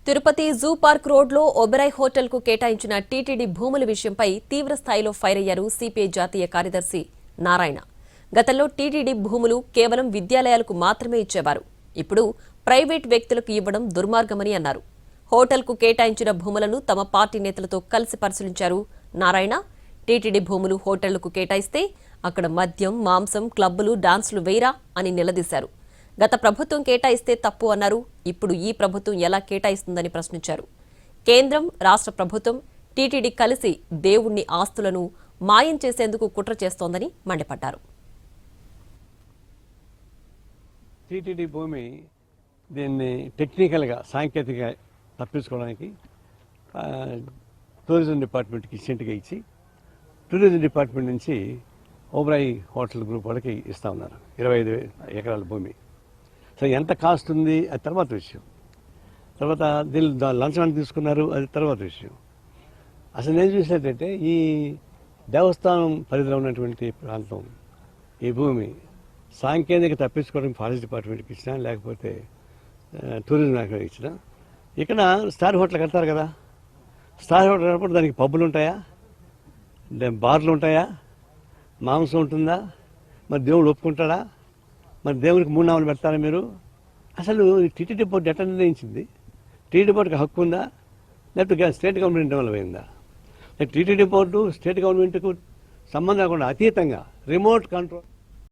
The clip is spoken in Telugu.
తిరుపతి జూ పార్క్ రోడ్లో ఒబెరాయ్ హోటల్కు కేటాయించిన టీటీడీ భూముల విషయంపై తీవ్ర స్థాయిలో ఫైర్ అయ్యారు సిపిఐ జాతీయ కార్యదర్శి నారాయణ. గతంలో టీటీడీ భూములు కేవలం విద్యాలయాలకు మాత్రమే ఇచ్చేవారు. ఇప్పుడు ప్రైవేట్ వ్యక్తులకు ఇవ్వడం దుర్మార్గమని అన్నారు. హోటల్కు కేటాయించిన భూములను తమ పార్టీ నేతలతో కలిసి పరిశీలించారు నారాయణ. టీటీడీ భూములు హోటళ్లకు కేటాయిస్తే అక్కడ మద్యం, మాంసం, క్లబ్బులు, డాన్సులు వేయరా అని నిలదీశారు. గత ప్రభుత్వం కేటాయిస్తే తప్పు అన్నారు. ఇప్పుడు ఈ ప్రభుత్వం ఎలా కేటాయిస్తుందని ప్రశ్నించారు. కేంద్రం, రాష్ట్ర ప్రభుత్వం, టీటీడీ కలిసి దేవుణ్ణి ఆస్తులను మాయం చేసేందుకు కుట్ర చేస్తోందని మండిపడ్డారు. టీటీడీ భూమి దీన్ని టెక్నికల్గా సాంకేతికంగా తప్పించుకోవడానికి టూరిజం డిపార్ట్మెంట్కి ఇచ్చేంటుగా ఇచ్చి టూరిజం డిపార్ట్మెంట్ నుంచి ఓబెరాయ్ హోటల్ గ్రూప్ వాళ్ళకి ఇస్తా ఉన్నారు 25 ఎకరాల భూమి. సో ఎంత కాస్ట్ ఉంది అది తర్వాత విషయం. తర్వాత దీన్ని లంచం తీసుకున్నారు అది తర్వాత విషయం. అసలు నేను చూసినట్టయితే ఈ దేవస్థానం పరిధిలో ఉన్నటువంటి ప్రాంతం ఈ భూమి సాంకేతిక తప్పించుకోవడానికి ఫారెస్ట్ డిపార్ట్మెంట్కి ఇచ్చినా లేకపోతే టూరిజం శాఖకి ఇచ్చినా ఇక్కడ స్టార్ హోటల్ కడతారు కదా. స్టార్ హోటల్ కట్టినప్పుడు దానికి పబ్బులు ఉంటాయా, బార్లు ఉంటాయా, మాంసం ఉంటుందా, మరి దేవుడు ఒప్పుకుంటాడా, మరి దేవునికి 3 నామాలు పెడతారా మీరు? అసలు టీటీడీ బోర్డు ఎట్లా నిర్ణయించింది? టీటీడీ బోర్డుకి హక్కు ఉందా లేకపోతే స్టేట్ గవర్నమెంట్ వల్ల పోయిందా? టీటీడీ బోర్డు స్టేట్ గవర్నమెంట్కు సంబంధం లేకుండా అతీతంగా రిమోట్ కంట్రోల్